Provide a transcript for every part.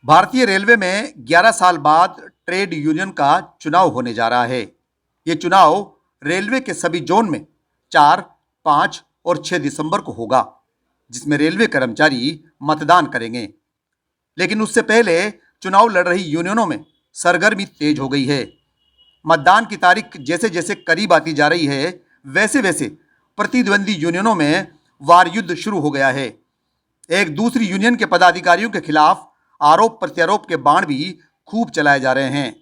भारतीय रेलवे में 11 साल बाद ट्रेड यूनियन का चुनाव होने जा रहा है। ये चुनाव रेलवे के सभी जोन में 4, 5 और 6 दिसंबर को होगा, जिसमें रेलवे कर्मचारी मतदान करेंगे। लेकिन उससे पहले चुनाव लड़ रही यूनियनों में सरगर्मी तेज हो गई है। मतदान की तारीख जैसे जैसे करीब आती जा रही है, वैसे वैसे प्रतिद्वंदी यूनियनों में वार युद्ध शुरू हो गया है। एक दूसरी यूनियन के पदाधिकारियों के खिलाफ आरोप प्रत्यारोप के बाण भी खूब चलाए जा रहे हैं।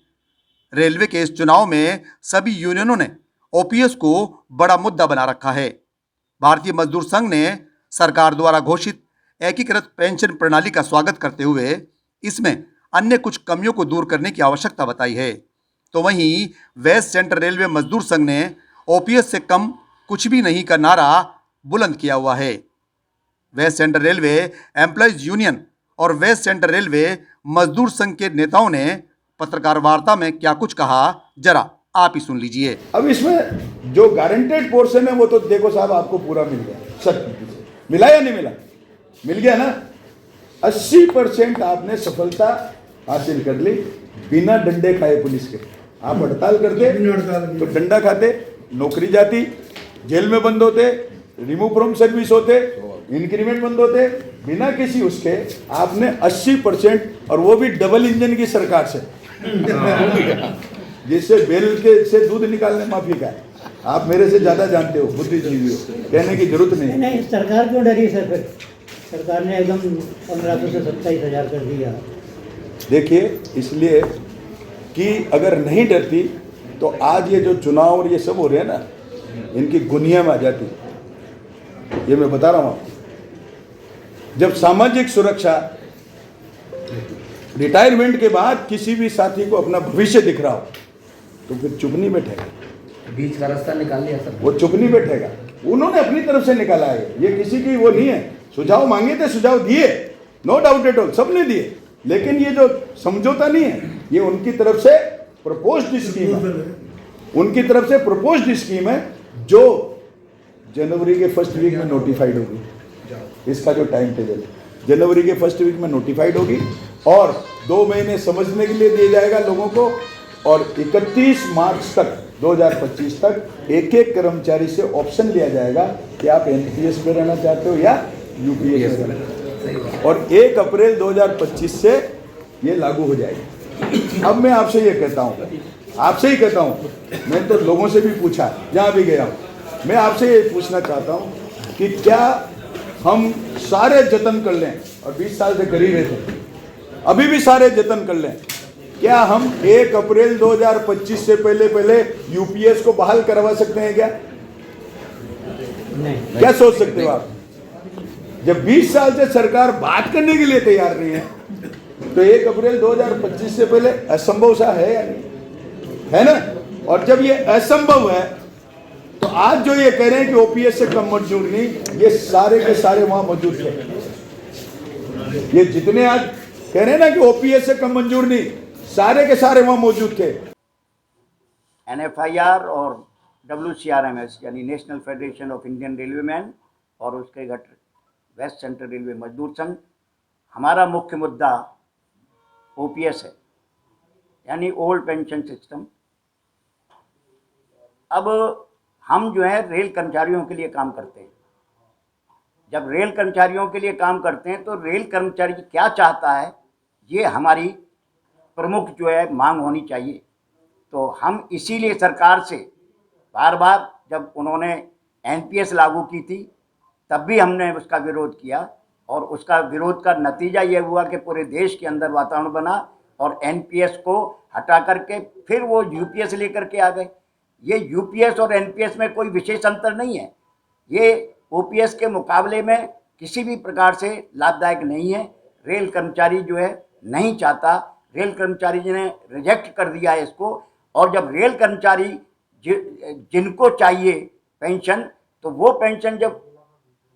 रेलवे के इस चुनाव में सभी यूनियनों ने ओपीएस को बड़ा मुद्दा बना रखा है। भारतीय मजदूर संघ ने सरकार द्वारा घोषित एकीकृत पेंशन प्रणाली का स्वागत करते हुए इसमें अन्य कुछ कमियों को दूर करने की आवश्यकता बताई है। तो वहीं वेस्ट सेंट्रल रेलवे मजदूर संघ ने ओपीएस से कम कुछ भी नहीं का नारा बुलंद किया हुआ है। West central railway employees union और वेस्ट सेंट्रल रेलवे मजदूर संघ के नेताओं ने पत्रकार वार्ता में क्या कुछ कहा, जरा आप ही सुन लीजिए। अब इसमें जो गारंटेड पोर्शन है वो तो देखो साहब आपको पूरा मिल गया, सब मिला या नहीं मिला? मिल गया ना। 80% आपने सफलता हासिल कर ली बिना डंडे खाए पुलिस के। आप हड़ताल करते तो डंडा खाते, नौकरी जाती, जेल में बंद होते, रिमूव फ्रॉम सर्विस होते, इंक्रीमेंट बंद होते, बिना किसी उसके आपने 80% और वो भी डबल इंजन की सरकार से जिससे बेल के से दूध निकालने माफी का है। आप मेरे से ज्यादा जानते हो, बुद्धिजीवी हो, कहने की जरूरत नहीं। नहीं, सरकार क्यों डरी सर? फिर सरकार ने एकदम 1500 से 27,000 कर दिया। देखिए, इसलिए कि अगर नहीं डरती तो आज ये जो चुनाव और ये सब हो रहे हैं ना, इनकी गुनिया में आ जाती। ये मैं बता रहा हूँ आपको। जब सामाजिक सुरक्षा रिटायरमेंट के बाद किसी भी साथी को अपना भविष्य दिख रहा हो तो फिर चुप नहीं बैठेगा। बीच का रास्ता निकाल लिया सर, वो चुप नहीं बैठेगा। उन्होंने अपनी तरफ से निकाला है, ये किसी की वो नहीं है। सुझाव मांगे थे, सुझाव दिए, नो डाउट एट ऑल, सबने दिए। लेकिन ये जो समझौता नहीं है, ये उनकी तरफ से प्रपोज्ड स्कीम है। उनकी तरफ से प्रपोज्ड स्कीम है जो जनवरी के फर्स्ट वीक में नोटिफाइड होगी। इसका जो टाइम टेबल जनवरी के फर्स्ट वीक में नोटिफाइड होगी और 2 महीने समझने के लिए दिया जाएगा लोगों को, और 31 मार्च तक 2025 तक एक एक कर्मचारी से ऑप्शन लिया जाएगा कि आप एनपीएस में रहना चाहते हो या यूपीएस में रहना, और 1 अप्रैल 2025 से ये लागू हो जाएगी। अब मैं आपसे ये कहता हूँ, आपसे ही कहता हूँ, मैं तो लोगों से भी पूछा जहाँ भी गया हूँ, मैं आपसे ये पूछना चाहता हूँ कि क्या हम सारे जतन कर लें, और 20 साल से कर ही रहे थे, अभी भी सारे जतन कर लें, क्या हम 1 अप्रैल 2025 से पहले यूपीएस को बहाल करवा सकते हैं क्या? नहीं। क्या सोच सकते हो आप? जब 20 साल से सरकार बात करने के लिए तैयार नहीं है तो 1 अप्रैल 2025 से पहले असंभव सा है या नहीं? है ना? और जब ये असंभव है तो आज जो ये कह रहे हैं कि ओपीएस से कम मजदूर नहीं, ये सारे के सारे वहां मौजूद थे। ये जितने आज कह रहे हैं ना कि ओपीएस से कम मंजूर नहीं, सारे के सारे वहां मौजूद थे। एनएफआईआर और डब्ल्यूसीआरएमएस यानी national federation of Indian railway man और उसके घटक वेस्ट सेंट्रल रेलवे मजदूर संघ, हमारा मुख्य मुद्दा ओपीएस है, यानी ओल्ड पेंशन सिस्टम। अब हम जो है रेल कर्मचारियों के लिए काम करते हैं। जब रेल कर्मचारियों के लिए काम करते हैं तो रेल कर्मचारी क्या चाहता है, ये हमारी प्रमुख जो है मांग होनी चाहिए। तो हम इसीलिए सरकार से बार बार, जब उन्होंने एनपीएस लागू की थी तब भी हमने उसका विरोध किया, और उसका विरोध का नतीजा ये हुआ कि पूरे देश के अंदर वातावरण बना और एनपीएस को हटा करके फिर वो यूपीएस लेकर के आ गए। ये यूपीएस और एनपीएस में कोई विशेष अंतर नहीं है, ये ओपीएस के मुकाबले में किसी भी प्रकार से लाभदायक नहीं है। रेल कर्मचारी जो है नहीं चाहता, रेल कर्मचारी ने रिजेक्ट कर दिया है इसको। और जब रेल कर्मचारी जिनको चाहिए पेंशन, तो वो पेंशन जब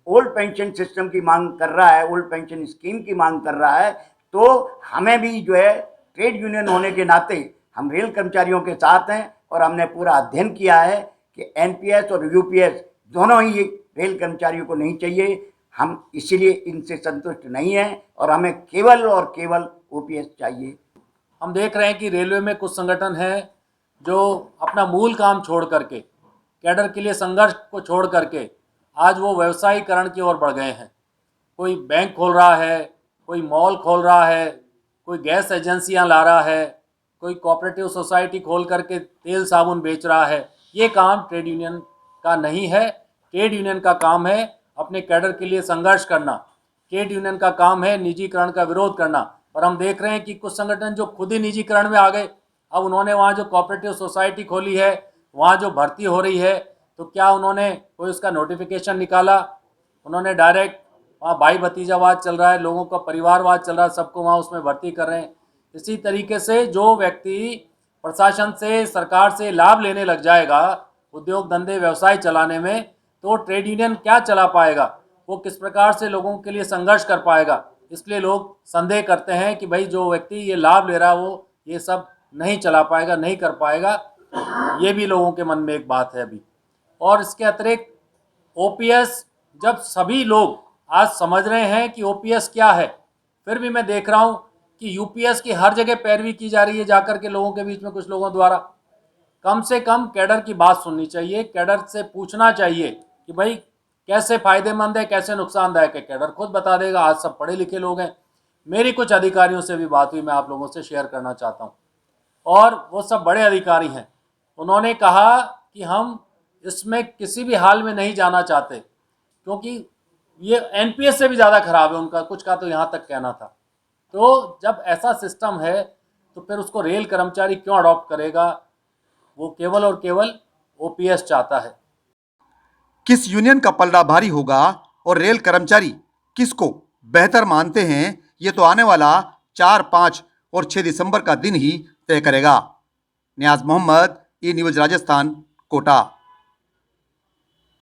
ओल्ड पेंशन सिस्टम की मांग कर रहा है, ओल्ड पेंशन स्कीम की मांग कर रहा है, तो हमें भी जो है ट्रेड यूनियन होने के नाते हम रेल कर्मचारियों के साथ हैं, और हमने पूरा अध्ययन किया है कि एनपीएस और यूपीएस दोनों ही रेल कर्मचारियों को नहीं चाहिए। हम इसीलिए इनसे संतुष्ट नहीं हैं और हमें केवल और केवल ओपीएस चाहिए। हम देख रहे हैं कि रेलवे में कुछ संगठन हैं जो अपना मूल काम छोड़ करके, कैडर के लिए संघर्ष को छोड़ करके आज वो व्यवसायीकरण की ओर बढ़ गए हैं। कोई बैंक खोल रहा है, कोई मॉल खोल रहा है, कोई गैस एजेंसियां ला रहा है, कोई कोऑपरेटिव सोसाइटी खोल करके तेल साबुन बेच रहा है। ये काम ट्रेड यूनियन का नहीं है। ट्रेड यूनियन का काम है अपने कैडर के लिए संघर्ष करना। ट्रेड यूनियन का काम है निजीकरण का विरोध करना। और हम देख रहे हैं कि कुछ संगठन जो खुद ही निजीकरण में आ गए, अब उन्होंने वहाँ जो कोऑपरेटिव सोसाइटी खोली है, वहाँ जो भर्ती हो रही है, तो क्या उन्होंने कोई उसका नोटिफिकेशन निकाला? उन्होंने डायरेक्ट वहाँ भाई भतीजावाद चल रहा है, लोगों का परिवारवाद चल रहा है, सबको वहाँ उसमें भर्ती कर रहे हैं। इसी तरीके से जो व्यक्ति प्रशासन से, सरकार से लाभ लेने लग जाएगा उद्योग धंधे व्यवसाय चलाने में, तो ट्रेड यूनियन क्या चला पाएगा? वो किस प्रकार से लोगों के लिए संघर्ष कर पाएगा? इसलिए लोग संदेह करते हैं कि भाई जो व्यक्ति ये लाभ ले रहा है वो ये सब नहीं चला पाएगा, नहीं कर पाएगा। ये भी लोगों के मन में एक बात है अभी। और इसके अतिरिक्त ओपीएस, जब सभी लोग आज समझ रहे हैं कि ओपीएस क्या है, फिर भी मैं देख रहा हूँ कि यूपीएस की हर जगह पैरवी की जा रही है जाकर के लोगों के बीच में, कुछ लोगों द्वारा। कम से कम कैडर की बात सुननी चाहिए, कैडर से पूछना चाहिए कि भाई कैसे फ़ायदेमंद है, कैसे नुकसानदायक है। कैडर खुद बता देगा, आज सब पढ़े लिखे लोग हैं। मेरी कुछ अधिकारियों से भी बात हुई, मैं आप लोगों से शेयर करना चाहता हूँ, और वो सब बड़े अधिकारी हैं। उन्होंने कहा कि हम इसमें किसी भी हाल में नहीं जाना चाहते, क्योंकि ये एनपीएस से भी ज़्यादा खराब है उनका, कुछ का तो यहाँ तक कहना था। तो जब ऐसा सिस्टम है तो फिर उसको रेल कर्मचारी क्यों अडॉप्ट करेगा? वो केवल और केवल ओपीएस चाहता है। किस यूनियन का पलड़ा भारी होगा और रेल कर्मचारी किसको बेहतर मानते हैं, ये तो आने वाला 4, 5 और 6 दिसंबर का दिन ही तय करेगा। नियाज मोहम्मद, ई न्यूज़ राजस्थान, कोटा।